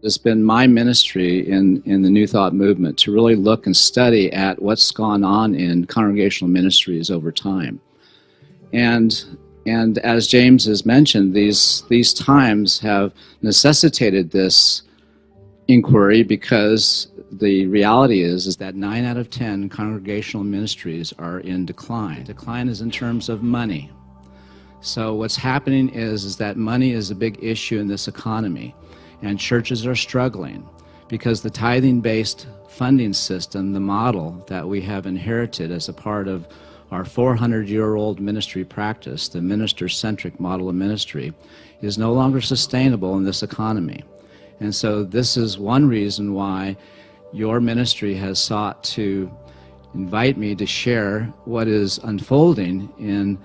It's been my ministry in the New Thought movement to really look and study at what's gone on in congregational ministries over time. And as James has mentioned, these times have necessitated this inquiry, because the reality is that 9 out of 10 congregational ministries are in decline. Decline is in terms of money. So what's happening is that money is a big issue in this economy, and churches are struggling because the tithing-based funding system, the model that we have inherited as a part of our 400-year-old ministry practice, the minister-centric model of ministry, is no longer sustainable in this economy. And so this is one reason why your ministry has sought to invite me to share what is unfolding in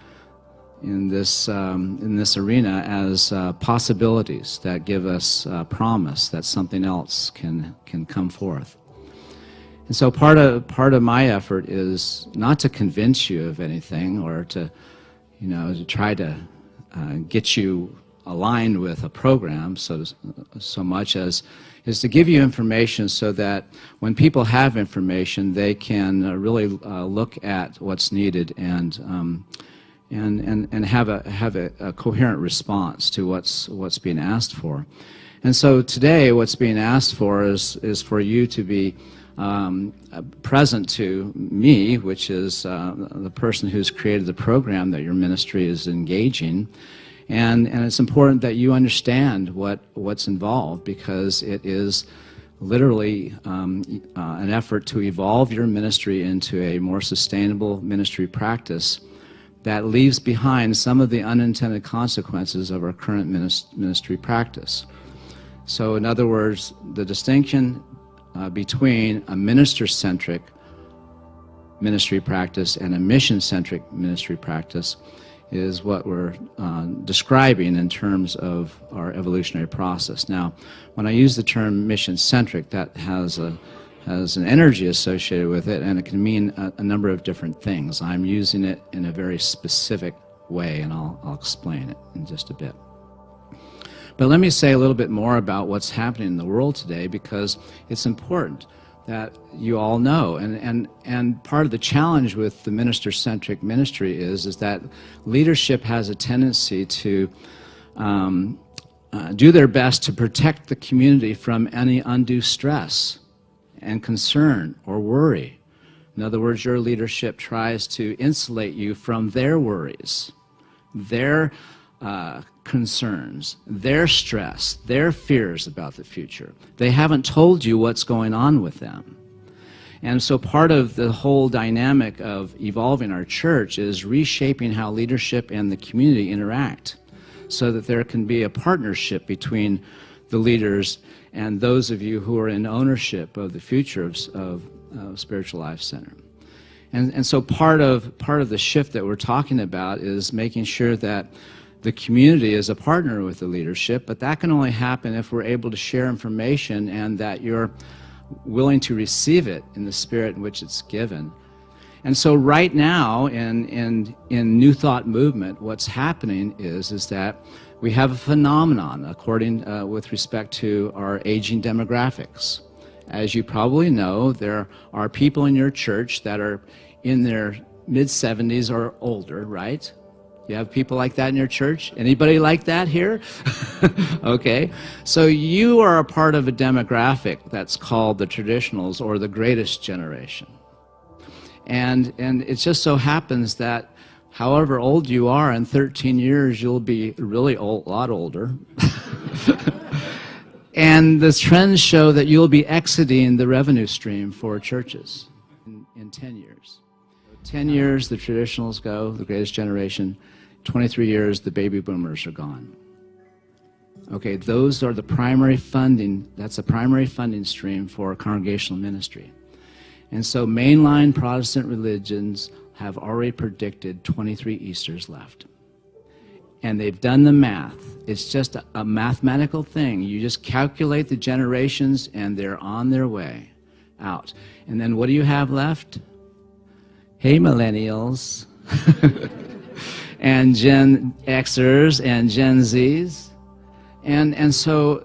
this arena as possibilities that give us promise that something else can come forth. And so part of my effort is not to convince you of anything, or to try to get you aligned with a program so much as is to give you information so that when people have information, they can really look at what's needed and have a coherent response to what's being asked for. And so today, what's being asked for is for you to be present to me, which is the person who's created the program that your ministry is engaging. And it's important that you understand what's involved, because it is literally an effort to evolve your ministry into a more sustainable ministry practice that leaves behind some of the unintended consequences of our current ministry practice. So in other words, the distinction between a minister-centric ministry practice and a mission-centric ministry practice is what we're describing in terms of our evolutionary process. Now, when I use the term mission-centric, that has an energy associated with it, and it can mean a number of different things. I'm using it in a very specific way, and I'll explain it in just a bit. But let me say a little bit more about what's happening in the world today, because it's important that you all know. And part of the challenge with the minister-centric ministry is that leadership has a tendency to do their best to protect the community from any undue stress and concern or worry. In other words, your leadership tries to insulate you from their worries, their concerns, their stress, their fears about the future. They haven't told you what's going on with them. And so part of the whole dynamic of evolving our church is reshaping how leadership and the community interact, so that there can be a partnership between the leaders and those of you who are in ownership of the future of Spiritual Life Center. And so part of the shift that we're talking about is making sure that the community is a partner with the leadership, but that can only happen if we're able to share information and that you're willing to receive it in the spirit in which it's given. And so right now in New Thought movement, what's happening is that we have a phenomenon according with respect to our aging demographics. As you probably know, there are people in your church that are in their mid-70s or older, right? You have people like that in your church? Anybody like that here? Okay. So you are a part of a demographic that's called the traditionals, or the greatest generation. And it just so happens that however old you are, in 13 years you'll be really a lot older. And the trends show that you'll be exiting the revenue stream for churches in 10 years. 10 years the traditionals go, the greatest generation. 23 years, the baby boomers are gone. Okay, those are the primary funding, that's a primary funding stream for congregational ministry. And so mainline Protestant religions have already predicted 23 Easters left. And they've done the math. It's just a mathematical thing. You just calculate the generations and they're on their way out. And then what do you have left? Hey, millennials. And Gen Xers and Gen Zs And so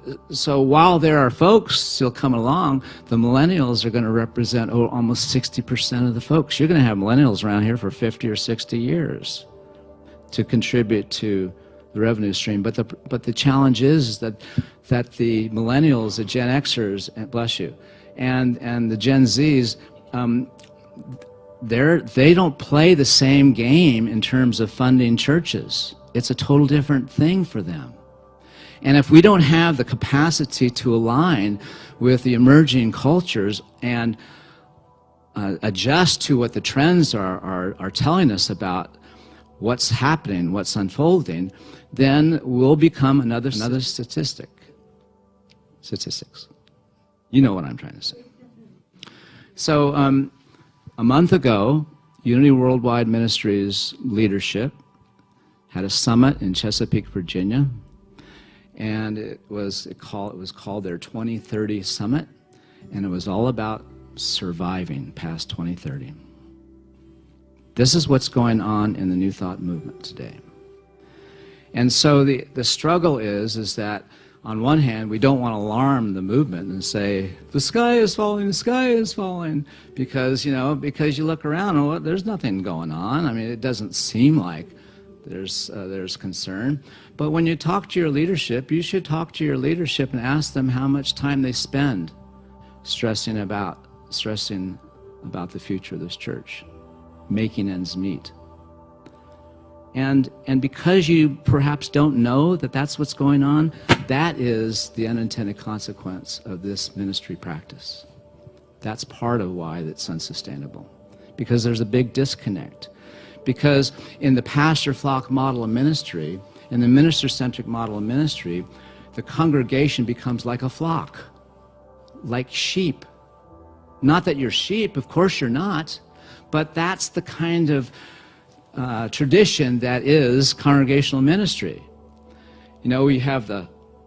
while there are folks still coming along, the millennials are going to represent almost 60% of the folks. You're going to have millennials around here for 50 or 60 years to contribute to the revenue stream. But the challenge is that the millennials, the Gen Xers, and bless you, and the Gen Zs, they don't play the same game in terms of funding churches. It's a total different thing for them. And if we don't have the capacity to align with the emerging cultures and adjust to what the trends are telling us about what's happening, what's unfolding, then we'll become another statistics. You know what I'm trying to say. So a month ago, Unity Worldwide Ministries leadership had a summit in Chesapeake, Virginia. And it was called their 2030 Summit, and it was all about surviving past 2030. This is what's going on in the New Thought movement today. And so the struggle is that on one hand, we don't want to alarm the movement and say, the sky is falling, because you look around and, well, there's nothing going on. I mean, it doesn't seem like there's concern. But when you talk to your leadership, you should talk to your leadership and ask them how much time they spend stressing about the future of this church, making ends meet. And because you perhaps don't know that that's what's going on, that is the unintended consequence of this ministry practice. That's part of why it's unsustainable, because there's a big disconnect. Because in the pastor-flock model of ministry, in the minister-centric model of ministry, the congregation becomes like a flock, like sheep. Not that you're sheep, of course you're not, but that's the kind of tradition that is congregational ministry. You know, we have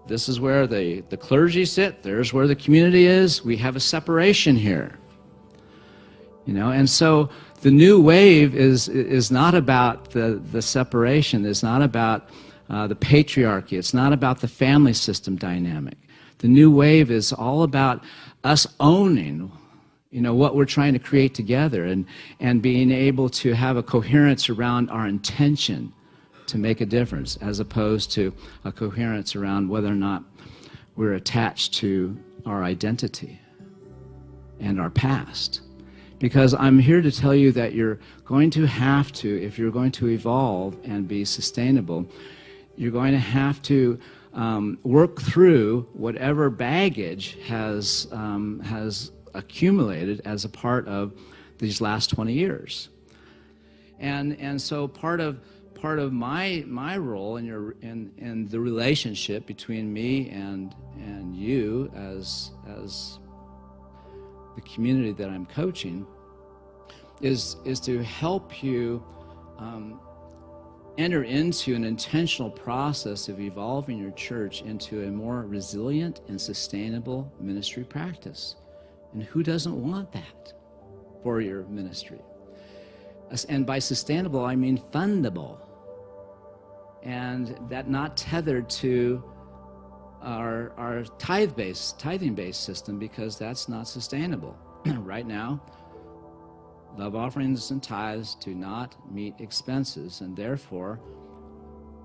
this is where the clergy sit, there's where the community is, we have a separation here. You know, and so the new wave is not about the separation, it's not about the patriarchy, it's not about the family system dynamic. The new wave is all about us owning, you know, what we're trying to create together and being able to have a coherence around our intention to make a difference, as opposed to a coherence around whether or not we're attached to our identity and our past. Because I'm here to tell you that you're going to have to, if you're going to evolve and be sustainable, you're going to have to work through whatever baggage has accumulated as a part of these last 20 years. And so part of my role in the relationship between me and you as the community that I'm coaching is to help you enter into an intentional process of evolving your church into a more resilient and sustainable ministry practice. And who doesn't want that for your ministry? And by sustainable, I mean fundable. And that not tethered to our tithing-based system, because that's not sustainable. Right now, love offerings and tithes do not meet expenses, and therefore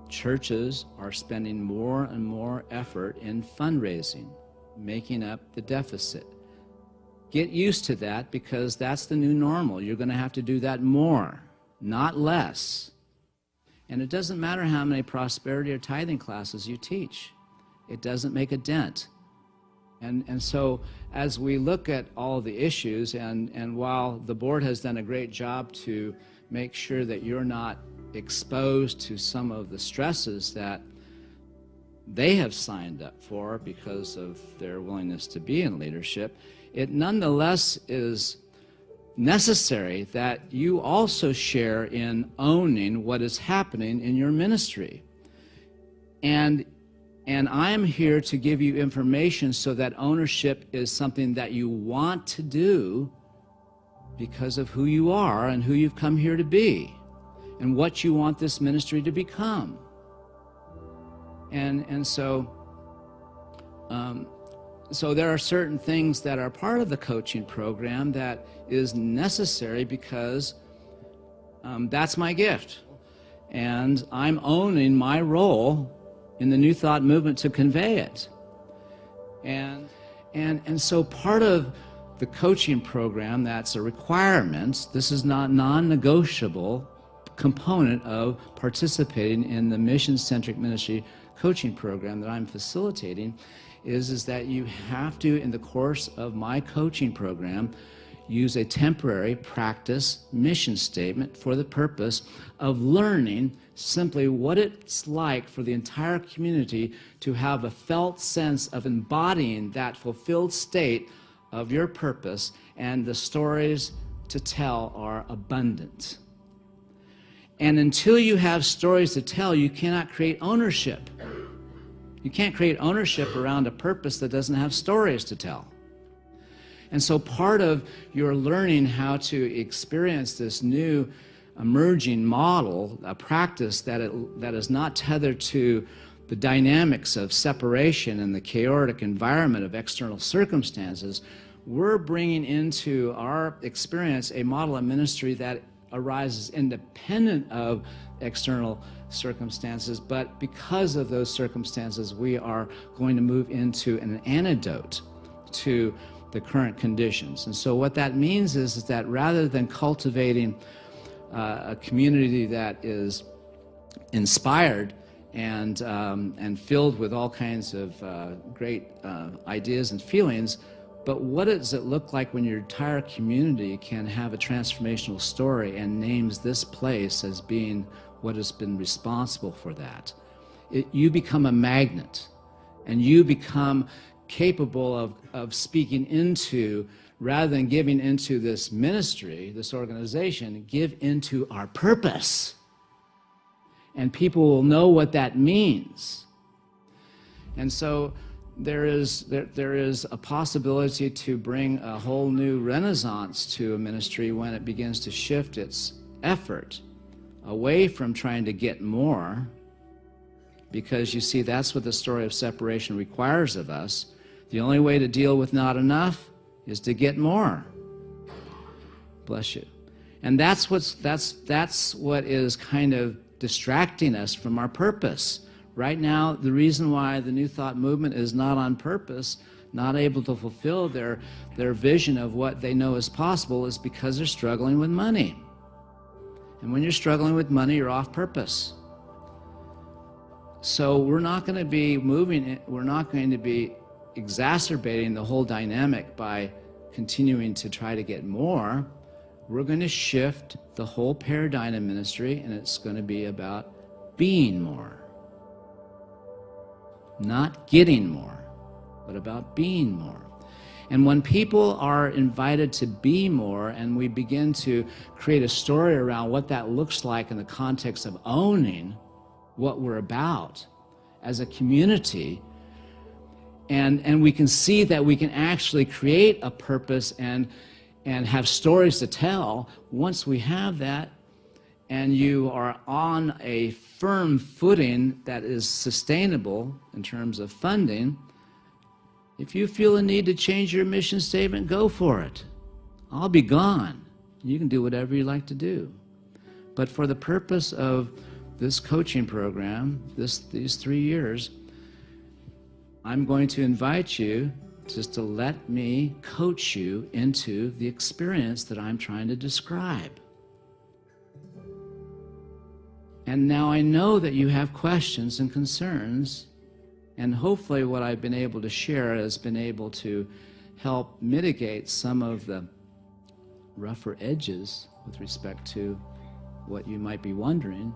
churches are spending more and more effort in fundraising, making up the deficit. Get used to that, because that's the new normal. You're going to have to do that more, not less. And it doesn't matter how many prosperity or tithing classes you teach. It doesn't make a dent. And so as we look at all the issues, and while the board has done a great job to make sure that you're not exposed to some of the stresses that they have signed up for because of their willingness to be in leadership, it nonetheless is necessary that you also share in owning what is happening in your ministry. And I am here to give you information so that ownership is something that you want to do because of who you are and who you've come here to be and what you want this ministry to become. And so So there are certain things that are part of the coaching program that is necessary because that's my gift. And I'm owning my role in the New Thought movement to convey it. And so part of the coaching program that's a requirement, this is not non-negotiable component of participating in the Mission-centric ministry coaching program that I'm facilitating, is that you have to, in the course of my coaching program, use a temporary practice mission statement for the purpose of learning simply what it's like for the entire community to have a felt sense of embodying that fulfilled state of your purpose, and the stories to tell are abundant. And until you have stories to tell, you cannot create ownership. You can't create ownership around a purpose that doesn't have stories to tell. And so part of your learning how to experience this new emerging model, a practice that is not tethered to the dynamics of separation and the chaotic environment of external circumstances, we're bringing into our experience a model of ministry that arises independent of external circumstances, but because of those circumstances, we are going to move into an antidote to the current conditions. And so what that means is that rather than cultivating a community that is inspired and filled with all kinds of great ideas and feelings, but what does it look like when your entire community can have a transformational story and names this place as being what has been responsible for that? You become a magnet, and you become capable of speaking into, rather than giving into this ministry, this organization, give into our purpose. And people will know what that means. And so there is a possibility to bring a whole new renaissance to a ministry when it begins to shift its effort away from trying to get more, because you see, that's what the story of separation requires of us. The only way to deal with not enough is to get more. Bless you. And that's what is kind of distracting us from our purpose. Right now, the reason why the New Thought movement is not on purpose, not able to fulfill their vision of what they know is possible, is because they're struggling with money. And when you're struggling with money, you're off purpose. So we're not going to be we're not going to be exacerbating the whole dynamic by continuing to try to get more. We're going to shift the whole paradigm of ministry, and it's going to be about being more. Not getting more, but about being more. And when people are invited to be more, and we begin to create a story around what that looks like in the context of owning what we're about as a community, and we can see that we can actually create a purpose and have stories to tell. Once we have that, and you are on a firm footing that is sustainable in terms of funding, if you feel a need to change your mission statement, go for it. I'll be gone. You can do whatever you like to do. But for the purpose of this coaching program, these 3 years, I'm going to invite you just to let me coach you into the experience that I'm trying to describe. And now I know that you have questions and concerns, and hopefully what I've been able to share has been able to help mitigate some of the rougher edges with respect to what you might be wondering.